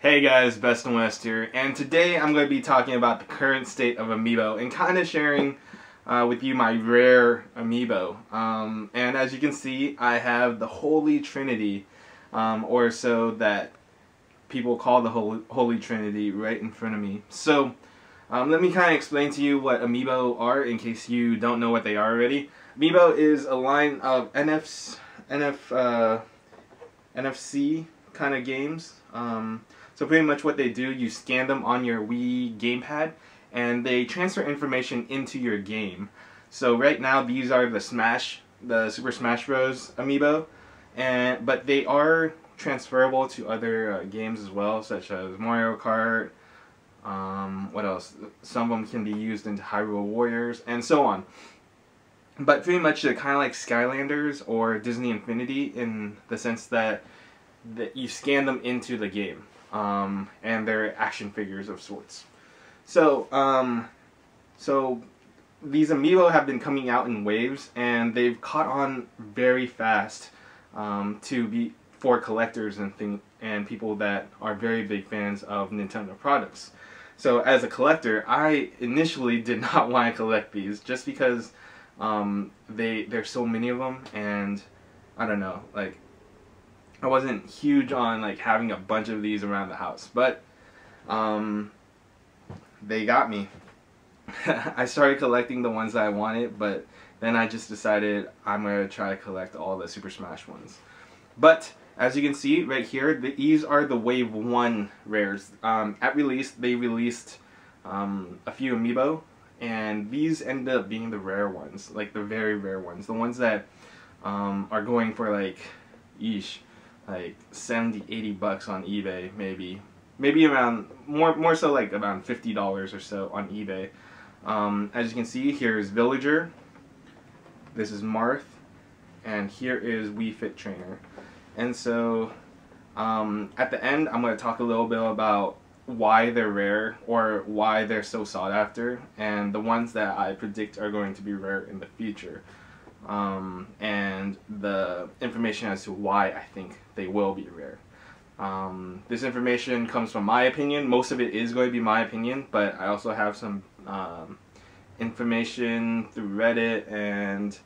Hey guys, Best and West here, and today I'm going to be talking about the current state of Amiibo and kind of sharing with you my rare Amiibo. And as you can see, I have the Holy Trinity, or so that people call the Holy Trinity, right in front of me. So let me kind of explain to you what Amiibo are in case you don't know what they are already. Amiibo is a line of NFC kind of games. So pretty much what they do, you scan them on your Wii gamepad and they transfer information into your game. So right now these are the Super Smash Bros. Amiibo, but they are transferable to other games as well, such as Mario Kart, what else? Some of them can be used into Hyrule Warriors, and so on. But pretty much they're kind of like Skylanders or Disney Infinity in the sense that you scan them into the game. And they're action figures of sorts. So, so these Amiibo have been coming out in waves, and they've caught on very fast for collectors and people that are very big fans of Nintendo products. So as a collector, I initially did not want to collect these just because there's so many of them, and I don't know, like, I wasn't huge on like having a bunch of these around the house, but they got me. I started collecting the ones that I wanted, but then I just decided I'm going to try to collect all the Super Smash ones. But as you can see right here, these are the Wave 1 rares. At release, they released a few Amiibo, and these ended up being the rare ones, like the very rare ones. The ones that are going for like, like 70-80 bucks on eBay, maybe around more so like around $50 or so on eBay. As you can see, here's Villager, this is Marth, and here is Wii Fit Trainer. And so at the end I'm going to talk a little bit about why they're rare, or why they're so sought after, and the ones that I predict are going to be rare in the future. And the information as to why I think they will be rare. This information comes from my opinion. Most of it is going to be my opinion, but I also have some information through Reddit and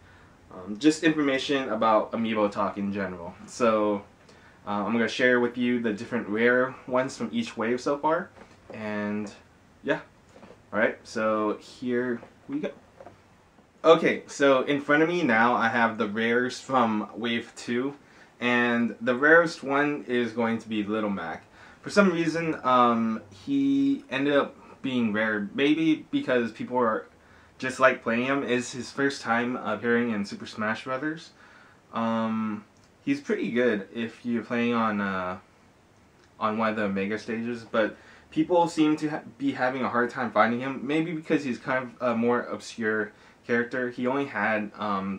just information about Amiibo talk in general. So I'm going to share with you the different rare ones from each wave so far, and yeah. Alright, so here we go. Okay, so in front of me now I have the rares from Wave 2, and the rarest one is going to be Little Mac. For some reason, he ended up being rare, maybe because people are just like playing him. It's his first time appearing in Super Smash Brothers. He's pretty good if you're playing on one of the Mega stages, but people seem to be having a hard time finding him, maybe because he's kind of a more obscure character. He only had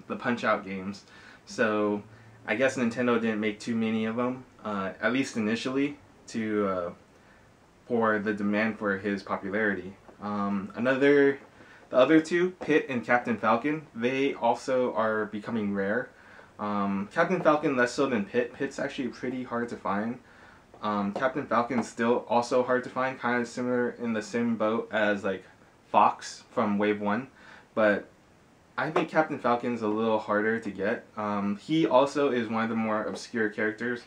the Punch-Out games, so I guess Nintendo didn't make too many of them, at least initially, for the demand for his popularity. The other two, Pit and Captain Falcon, they also are becoming rare. Captain Falcon less so than Pit. Pit's actually pretty hard to find. Captain Falcon's still also hard to find, kind of similar in the same boat as like Fox from Wave 1, but I think Captain Falcon's a little harder to get. He also is one of the more obscure characters,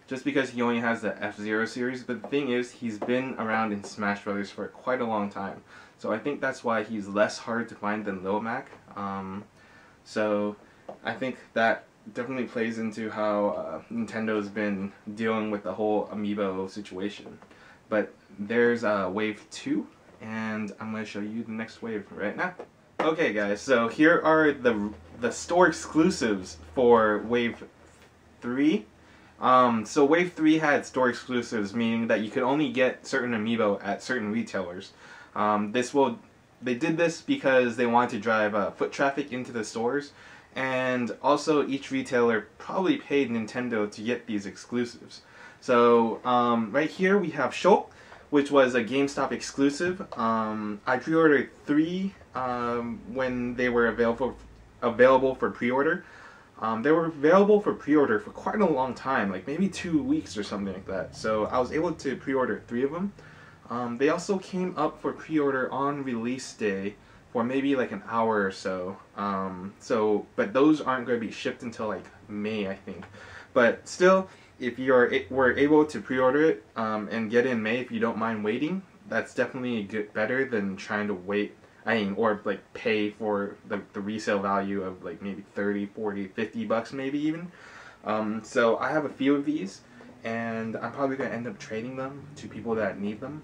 just because he only has the F-Zero series, but the thing is, he's been around in Smash Brothers for quite a long time, so I think that's why he's less hard to find than Lil Mac. So I think that definitely plays into how Nintendo's been dealing with the whole Amiibo situation. But there's Wave 2, and I'm going to show you the next wave right now. Okay guys, so here are the store exclusives for Wave 3. So Wave 3 had store exclusives, meaning that you could only get certain Amiibo at certain retailers. They did this because they wanted to drive foot traffic into the stores, and also each retailer probably paid Nintendo to get these exclusives. So right here we have Shulk, which was a GameStop exclusive. I pre-ordered 3 when they were available for pre-order. They were available for pre-order for quite a long time, like maybe 2 weeks or something like that. So I was able to pre-order 3 of them. They also came up for pre-order on release day for maybe like an hour or so. But those aren't going to be shipped until like May, I think. But still, if were able to pre-order it and get it in May, if you don't mind waiting, that's definitely better than trying to wait. Or like pay for the resale value of like maybe 30, 40, 50 bucks maybe even. So I have a few of these, and I'm probably going to end up trading them to people that need them.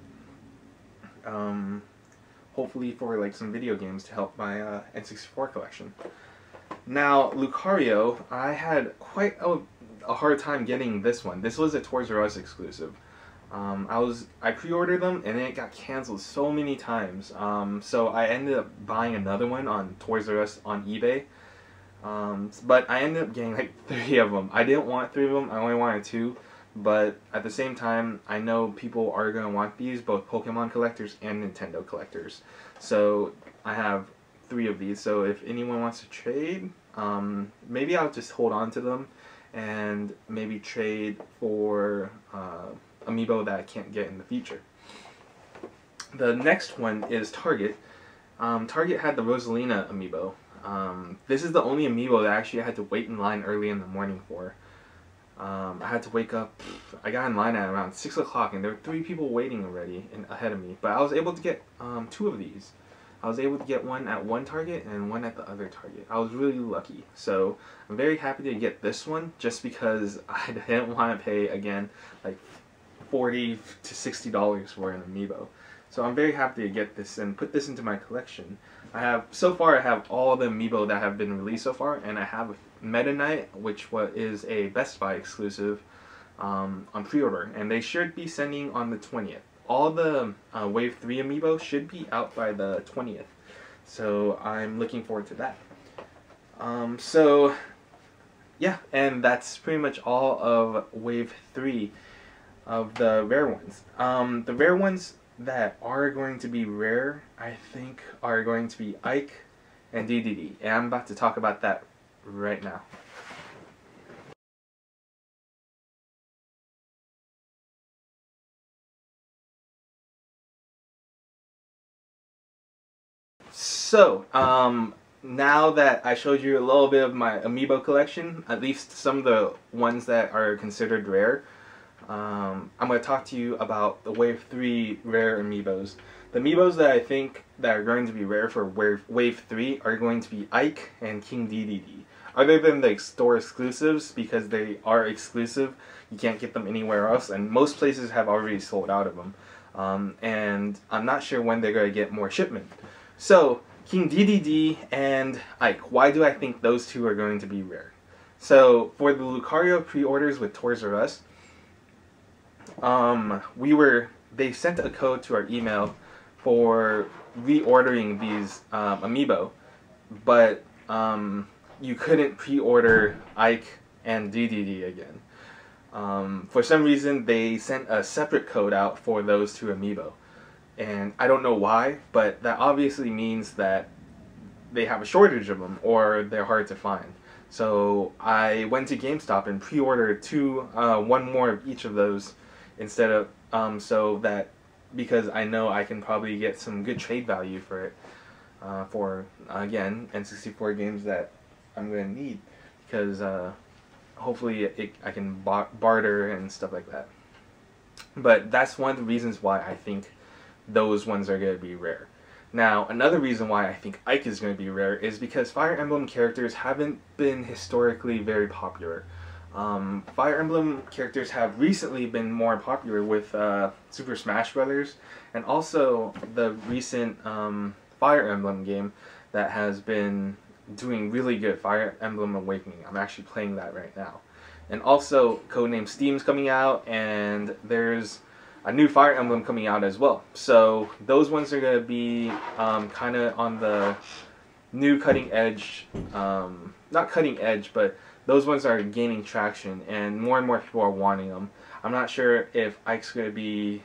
Hopefully for like some video games to help my N64 collection. Now, Lucario, I had quite a hard time getting this one. This was a Toys R Us exclusive. I pre-ordered them and then it got canceled so many times. So I ended up buying another one on Toys R Us on eBay. But I ended up getting like 3 of them. I didn't want 3 of them, I only wanted 2. But at the same time, I know people are going to want these, both Pokemon collectors and Nintendo collectors. So I have 3 of these. So if anyone wants to trade, maybe I'll just hold on to them and maybe trade for Amiibo that I can't get in the future. The next one is Target. Target had the Rosalina Amiibo. This is the only Amiibo that actually I had to wait in line early in the morning for. I had to wake up, I got in line at around 6 o'clock and there were 3 people waiting already ahead of me. But I was able to get 2 of these. I was able to get one at one Target and one at the other Target. I was really lucky. So I'm very happy to get this one just because I didn't want to pay, again, like $40 to $60 for an Amiibo. So I'm very happy to get this and put this into my collection. So far I have all the Amiibo that have been released so far, and I have Meta Knight, which is a Best Buy exclusive, on pre-order, and they should be sending on the 20th. All the Wave 3 Amiibo should be out by the 20th, so I'm looking forward to that. So yeah, and that's pretty much all of Wave 3 of the rare ones. The rare ones that are going to be rare, I think, are going to be Ike and DDD, and I'm about to talk about that right now. So, now that I showed you a little bit of my Amiibo collection, at least some of the ones that are considered rare, I'm going to talk to you about the Wave 3 rare Amiibos. The Amiibos that I think that are going to be rare for Wave 3 are going to be Ike and King DDD. Other than the store exclusives, because they are exclusive, you can't get them anywhere else, and most places have already sold out of them. And I'm not sure when they're going to get more shipment. So, King DDD and Ike, why do I think those two are going to be rare? So, for the Lucario pre-orders with Toys R Us, they sent a code to our email for reordering these Amiibo, but you couldn't pre-order Ike and DDD again. For some reason, they sent a separate code out for those 2 Amiibo. And I don't know why, but that obviously means that they have a shortage of them, or they're hard to find. So I went to GameStop and pre-ordered one more of each of those instead of, because I know I can probably get some good trade value for it, for, again, N64 games that I'm going to need, because hopefully I can barter and stuff like that. But that's one of the reasons why I think those ones are going to be rare. Now, another reason why I think Ike is going to be rare is because Fire Emblem characters haven't been historically very popular. Fire Emblem characters have recently been more popular with Super Smash Bros. And also the recent Fire Emblem game that has been doing really good, Fire Emblem Awakening. I'm actually playing that right now. And also, Codename Steam's coming out, and there's a new Fire Emblem coming out as well. So those ones are going to be kind of on the new cutting edge, not cutting edge, but those ones are gaining traction, and more people are wanting them. I'm not sure if Ike's going to be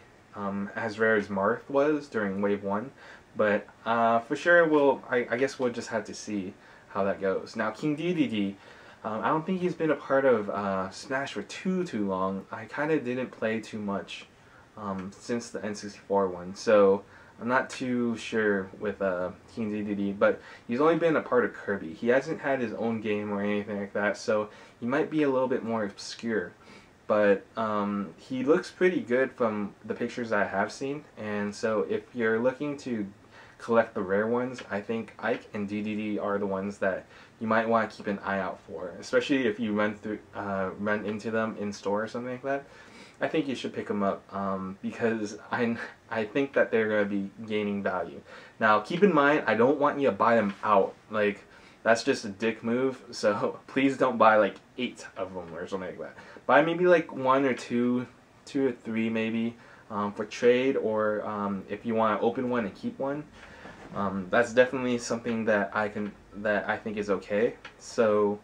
as rare as Marth was during Wave 1, but for sure I guess we'll just have to see how that goes. Now, King DDD, I don't think he's been a part of Smash for too long. I kind of didn't play too much since the N64 one, so I'm not too sure with King DDD, but he's only been a part of Kirby. He hasn't had his own game or anything like that, so he might be a little bit more obscure. But he looks pretty good from the pictures I have seen, and so if you're looking to collect the rare ones, I think Ike and DDD are the ones that you might want to keep an eye out for, especially if you run into them in store or something like that. I think you should pick them up because I think that they're going to be gaining value. Now, keep in mind, I don't want you to buy them out. Like, that's just a dick move, so please don't buy like 8 of them or something like that. Buy maybe like 1 or 2 or 3 maybe for trade, or if you want to open one and keep one. That's definitely something that I think is okay. So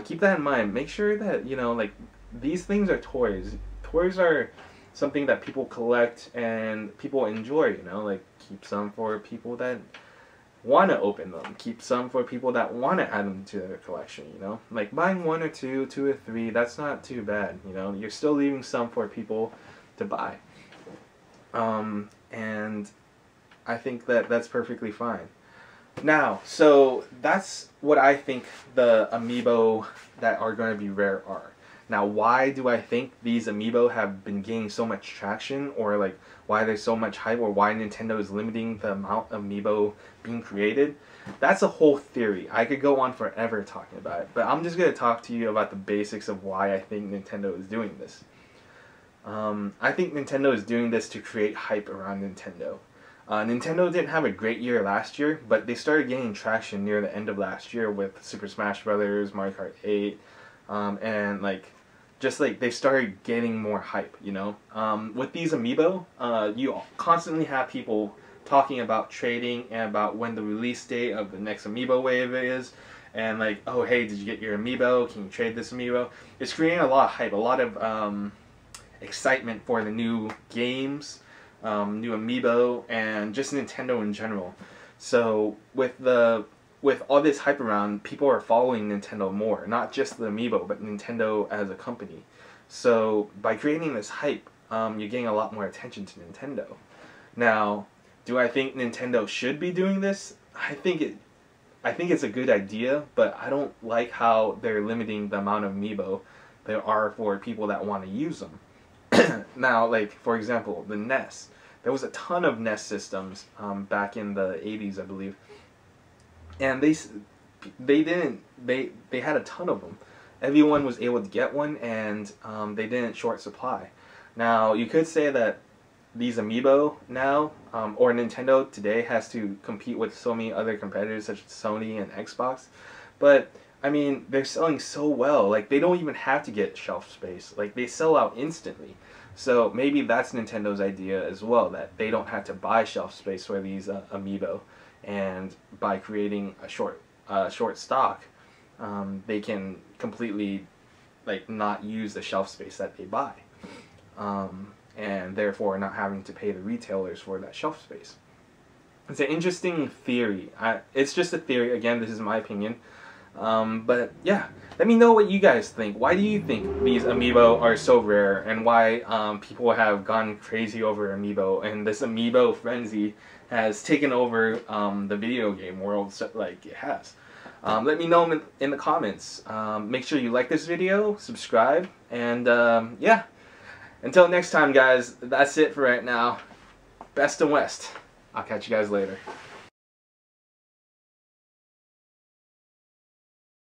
keep that in mind. Make sure that, you know, like, these things are toys. Toys are something that people collect and people enjoy, you know, like, keep some for people that want to open them. Keep some for people that want to add them to their collection, you know. Like, buying 1 or 2 or 3, that's not too bad, you know. You're still leaving some for people to buy. And I think that that's perfectly fine. Now, so that's what I think the Amiibo that are going to be rare are. Now, why do I think these Amiibo have been gaining so much traction, or like why there's so much hype, or why Nintendo is limiting the amount of Amiibo being created? That's a whole theory. I could go on forever talking about it, but I'm just going to talk to you about the basics of why I think Nintendo is doing this. I think Nintendo is doing this to create hype around Nintendo. Nintendo didn't have a great year last year, but they started gaining traction near the end of last year with Super Smash Bros., Mario Kart 8, and like, just like they started getting more hype, you know. With these Amiibo, you constantly have people talking about trading and about when the release date of the next Amiibo wave is, and like, oh hey, did you get your Amiibo? Can you trade this Amiibo? It's creating a lot of hype, a lot of excitement for the new games, new Amiibo, and just Nintendo in general. So with all this hype around, people are following Nintendo more, not just the Amiibo, but Nintendo as a company. So by creating this hype, you're getting a lot more attention to Nintendo. Now, do I think Nintendo should be doing this? I think it's a good idea, but I don't like how they're limiting the amount of Amiibo there are for people that want to use them. Now, like, for example, the NES. There was a ton of NES systems back in the 80s, I believe. And they had a ton of them. Everyone was able to get one, and they didn't short supply. Now, you could say that these Amiibo now, or Nintendo today, has to compete with so many other competitors such as Sony and Xbox. But, I mean, they're selling so well. Like, they don't even have to get shelf space. Like, they sell out instantly. So maybe that's Nintendo's idea as well, that they don't have to buy shelf space for these Amiibo. And by creating a short stock, they can completely, like, not use the shelf space that they buy, and therefore not having to pay the retailers for that shelf space. It's an interesting theory. It's just a theory. Again, this is my opinion. But yeah, let me know what you guys think. Why do you think these Amiibo are so rare, and why people have gone crazy over Amiibo, and this Amiibo frenzy has taken over the video game world like it has? Let me know in the comments. Make sure you like this video, subscribe, and yeah. Until next time, guys, that's it for right now. Best and West. I'll catch you guys later.